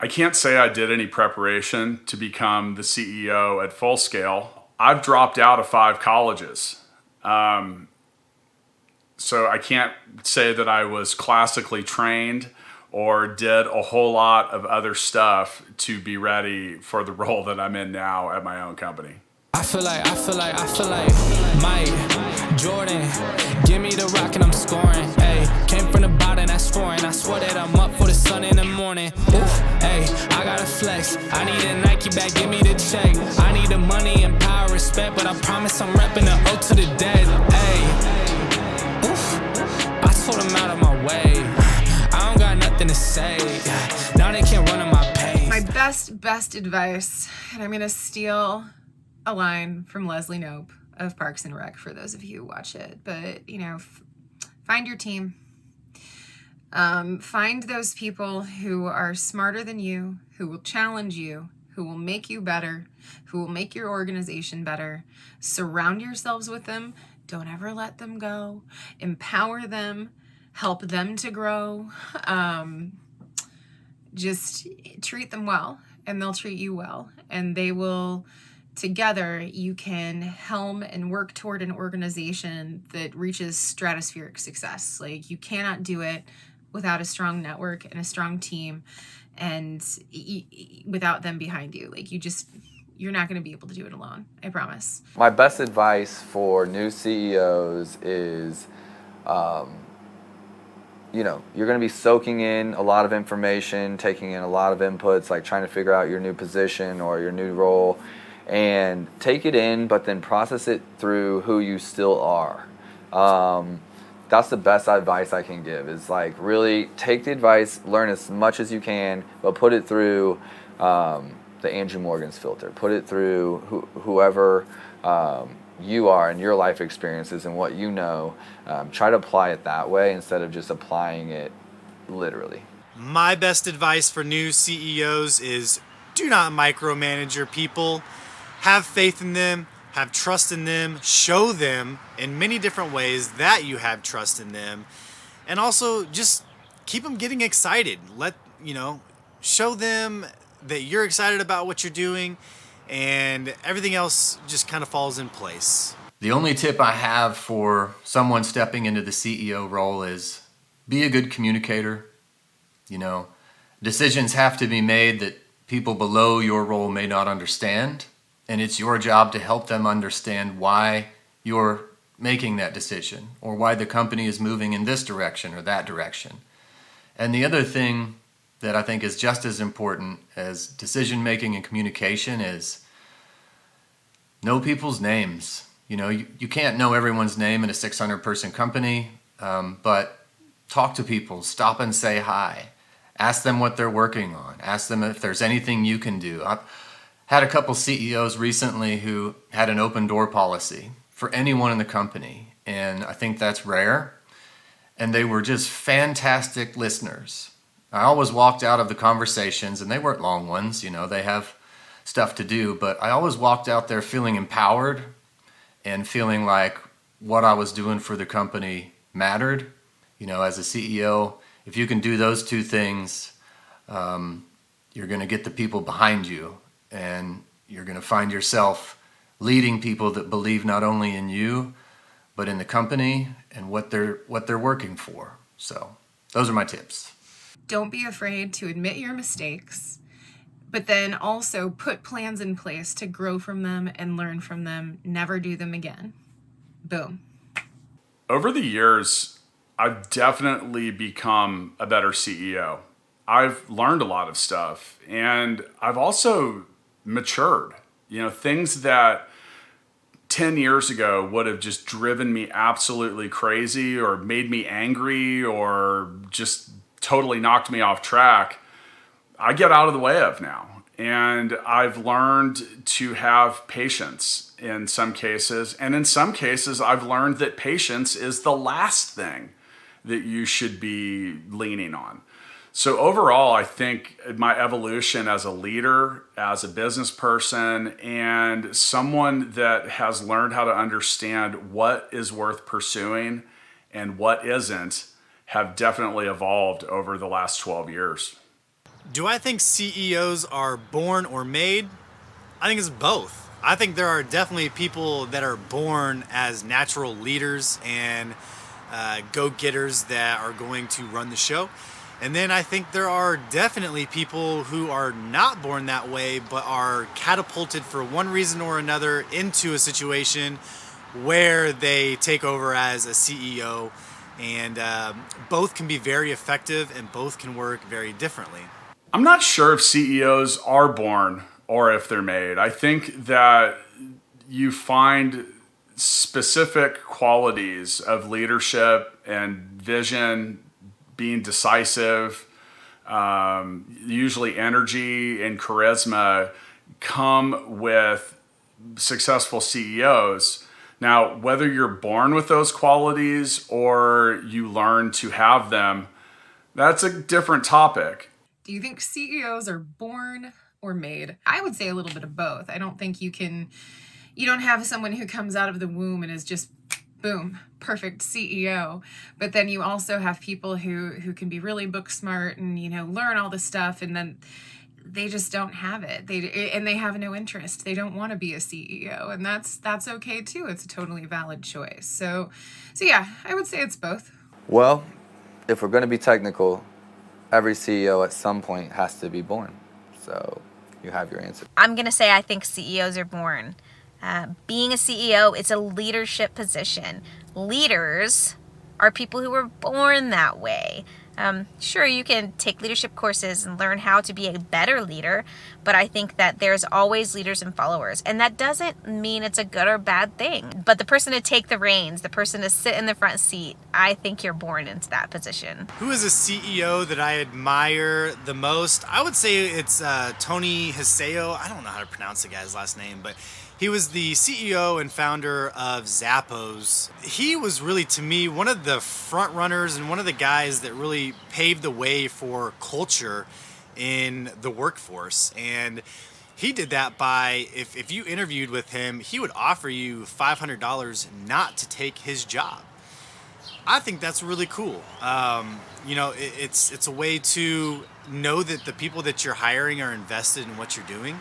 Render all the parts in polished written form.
I can't say I did any preparation to become the CEO at full scale. I've dropped out of 5 colleges. So I can't say that I was classically trained or did a whole lot of other stuff to be ready for the role that I'm in now at my own company. I feel like Mike Jordan, give me the rock and I'm scoring. Hey, came from the bottom, that's foreign. I swear that I'm up for the sun in the morning. Oof, hey, I gotta flex. I need a Nike bag, give me the check. I need the money and power, respect, but I promise I'm repping the O to the dead. Hey, oof, I told them out of my way. I don't got nothing to say. Now they can't run on my pace. My best advice, and I'm gonna steal a line from Leslie Knope of Parks and Rec for those of you who watch it, but find your team. Find those people who are smarter than you, who will challenge you, who will make you better, who will make your organization better. Surround yourselves with them. Don't ever let them go. Empower them. Help them to grow. Just treat them well, and they'll treat you well, and they will. Together, you can helm and work toward an organization that reaches stratospheric success. Like, you cannot do it without a strong network and a strong team, and without them behind you. Like, you're not going to be able to do it alone. I promise. My best advice for new CEOs is, you're going to be soaking in a lot of information, taking in a lot of inputs, like trying to figure out your new position or your new role. And take it in, but then process it through who you still are. That's the best advice I can give, is like really take the advice, learn as much as you can, but put it through the Andrew Morgan's filter. Put it through whoever you are and your life experiences and what you know. Try to apply it that way instead of just applying it literally. My best advice for new CEOs is do not micromanage your people. Have faith in them, have trust in them, show them in many different ways that you have trust in them, and also just keep them getting excited. Show them that you're excited about what you're doing, and everything else just kind of falls in place. The only tip I have for someone stepping into the CEO role is be a good communicator. Decisions have to be made that people below your role may not understand. And it's your job to help them understand why you're making that decision or why the company is moving in this direction or that direction. And the other thing that I think is just as important as decision-making and communication is know people's names. You can't know everyone's name in a 600-person company, but talk to people, stop and say hi. Ask them what they're working on. Ask them if there's anything you can do. Had a couple CEOs recently who had an open door policy for anyone in the company, and I think that's rare. And they were just fantastic listeners. I always walked out of the conversations, and they weren't long ones, they have stuff to do, but I always walked out there feeling empowered and feeling like what I was doing for the company mattered. As a CEO, if you can do those two things, you're going to get the people behind you. And you're going to find yourself leading people that believe not only in you, but in the company and what they're working for. So those are my tips. Don't be afraid to admit your mistakes, but then also put plans in place to grow from them and learn from them. Never do them again. Boom. Over the years, I've definitely become a better CEO. I've learned a lot of stuff, and I've also matured. Things that 10 years ago would have just driven me absolutely crazy or made me angry or just totally knocked me off track, I get out of the way of now. And I've learned to have patience in some cases. And in some cases, I've learned that patience is the last thing that you should be leaning on. So overall, I think my evolution as a leader, as a business person, and someone that has learned how to understand what is worth pursuing and what isn't have definitely evolved over the last 12 years. Do I think CEOs are born or made? I think it's both. I think there are definitely people that are born as natural leaders and go-getters that are going to run the show. And then I think there are definitely people who are not born that way, but are catapulted for one reason or another into a situation where they take over as a CEO. And both can be very effective and both can work very differently. I'm not sure if CEOs are born or if they're made. I think that you find specific qualities of leadership and vision, being decisive, usually energy and charisma come with successful CEOs. Now, whether you're born with those qualities or you learn to have them, that's a different topic. Do you think CEOs are born or made? I would say a little bit of both. I don't think you don't have someone who comes out of the womb and is just, boom, perfect CEO. But then you also have people who can be really book smart and, learn all this stuff, and then they just don't have it. They have no interest. They don't want to be a CEO, and that's okay too. It's a totally valid choice. So yeah, I would say it's both. Well, if we're going to be technical, every CEO at some point has to be born. So you have your answer. I'm going to say I think CEOs are born. Being a CEO, it's a leadership position. Leaders are people who were born that way. Sure, you can take leadership courses and learn how to be a better leader, but I think that there's always leaders and followers, and that doesn't mean it's a good or bad thing. But the person to take the reins, the person to sit in the front seat, I think you're born into that position. Who is a CEO that I admire the most? I would say it's Tony Hiseo. I don't know how to pronounce the guy's last name, but he was the CEO and founder of Zappos. He was really, to me, one of the front runners and one of the guys that really paved the way for culture in the workforce. And he did that by, if you interviewed with him, he would offer you $500 not to take his job. I think that's really cool. It's a way to know that the people that you're hiring are invested in what you're doing.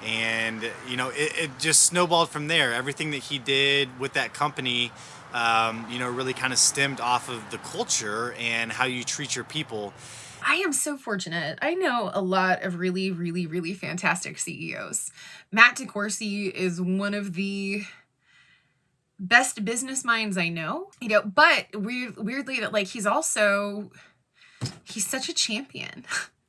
And, it just snowballed from there. Everything that he did with that company, really kind of stemmed off of the culture and how you treat your people. I am so fortunate. I know a lot of really, really, really fantastic CEOs. Matt DeCoursey is one of the best business minds I know, but weirdly that he's such a champion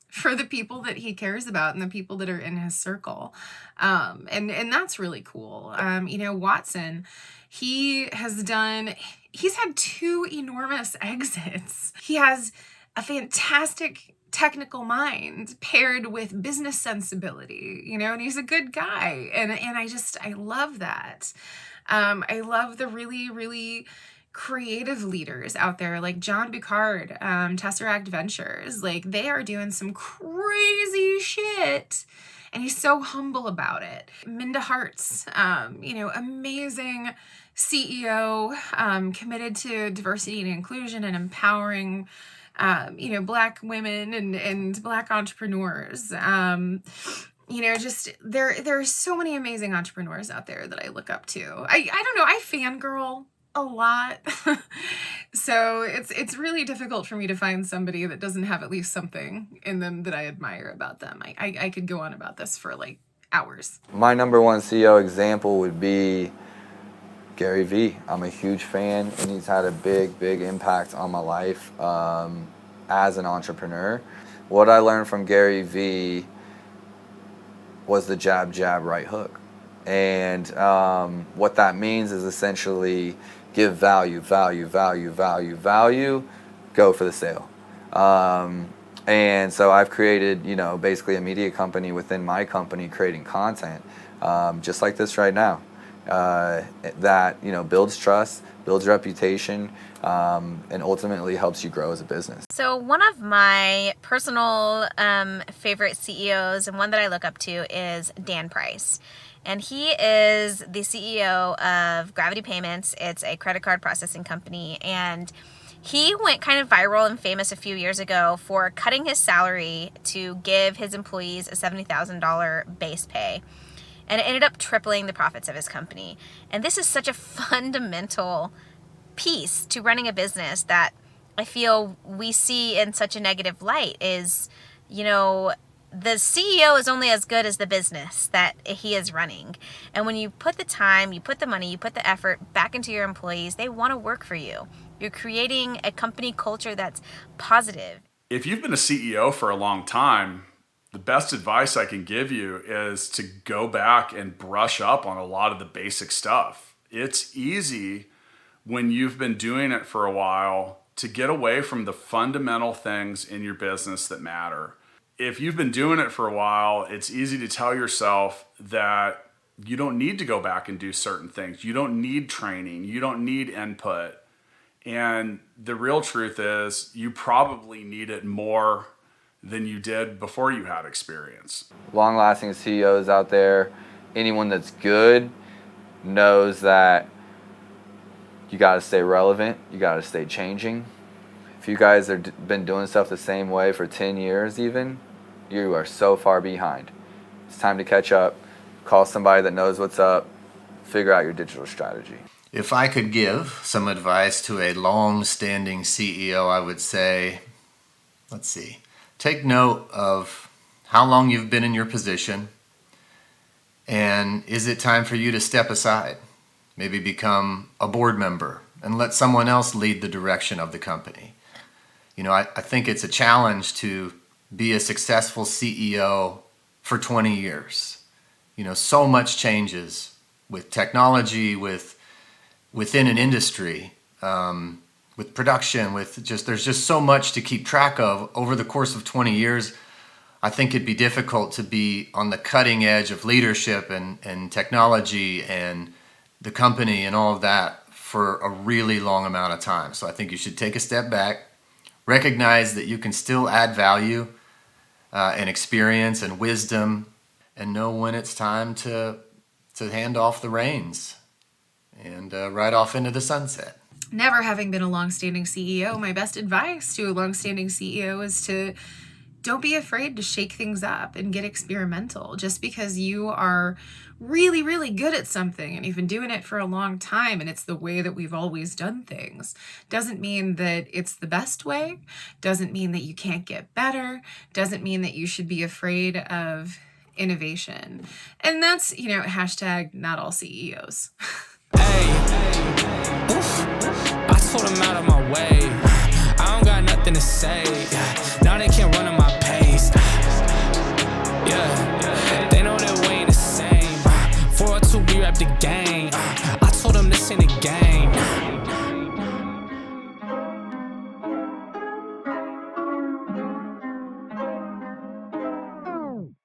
for the people that he cares about and the people that are in his circle. And that's really cool. Watson, he's had 2 enormous exits. He has a fantastic technical mind paired with business sensibility, and he's a good guy. And I love that. I love the really, really creative leaders out there like John Bucard, Tesseract Ventures. They are doing some crazy shit, and he's so humble about it. Minda Harts, amazing CEO, committed to diversity and inclusion and empowering Black women and Black entrepreneurs. There are so many amazing entrepreneurs out there that I look up to. I don't know, I fangirl a lot. So it's really difficult for me to find somebody that doesn't have at least something in them that I admire about them. I could go on about this for hours. My number one CEO example would be Gary Vee. I'm a huge fan, and he's had a big, big impact on my life as an entrepreneur. What I learned from Gary Vee was the jab, jab, right hook. And what that means is essentially give value, value, value, value, value, go for the sale. And so I've created, basically a media company within my company creating content, just like this right now, that, builds trust, builds reputation, and ultimately helps you grow as a business. So one of my personal favorite CEOs and one that I look up to is Dan Price. And he is the CEO of Gravity Payments. It's a credit card processing company. And He went kind of viral and famous a few years ago for cutting his salary to give his employees a $70,000 base pay. And it ended up tripling the profits of his company. And this is such a fundamental piece to running a business that I feel we see in such a negative light is, the CEO is only as good as the business that he is running. And when you put the time, you put the money, you put the effort back into your employees, they want to work for you. You're creating a company culture that's positive. If you've been a CEO for a long time, the best advice I can give you is to go back and brush up on a lot of the basic stuff. It's easy when you've been doing it for a while to get away from the fundamental things in your business that matter. If you've been doing it for a while, it's easy to tell yourself that you don't need to go back and do certain things. You don't need training. You don't need input. And the real truth is you probably need it more than you did before you had experience. Long-lasting CEOs out there, anyone that's good knows that you got to stay relevant. You got to stay changing. If you guys have been doing stuff the same way for 10 years even, you are so far behind. It's time to catch up, call somebody that knows what's up, figure out your digital strategy. If I could give some advice to a long-standing CEO, I would say, take note of how long you've been in your position, and is it time for you to step aside? Maybe become a board member and let someone else lead the direction of the company. I think it's a challenge to be a successful CEO for 20 years. So much changes with technology, within an industry, with production, there's just so much to keep track of over the course of 20 years. I think it'd be difficult to be on the cutting edge of leadership and technology and the company and all of that for a really long amount of time. So I think you should take a step back, recognize that you can still add value and experience and wisdom, and know when it's time to hand off the reins and ride off into the sunset. Never having been a long-standing CEO, my best advice to a long-standing CEO is to don't be afraid to shake things up and get experimental. Just because you are really, really good at something and you've been doing it for a long time and it's the way that we've always done things, doesn't mean that it's the best way, doesn't mean that you can't get better, doesn't mean that you should be afraid of innovation. And that's, hashtag not all CEOs. Hey, oof, I told him out of my way. I don't got nothing to say.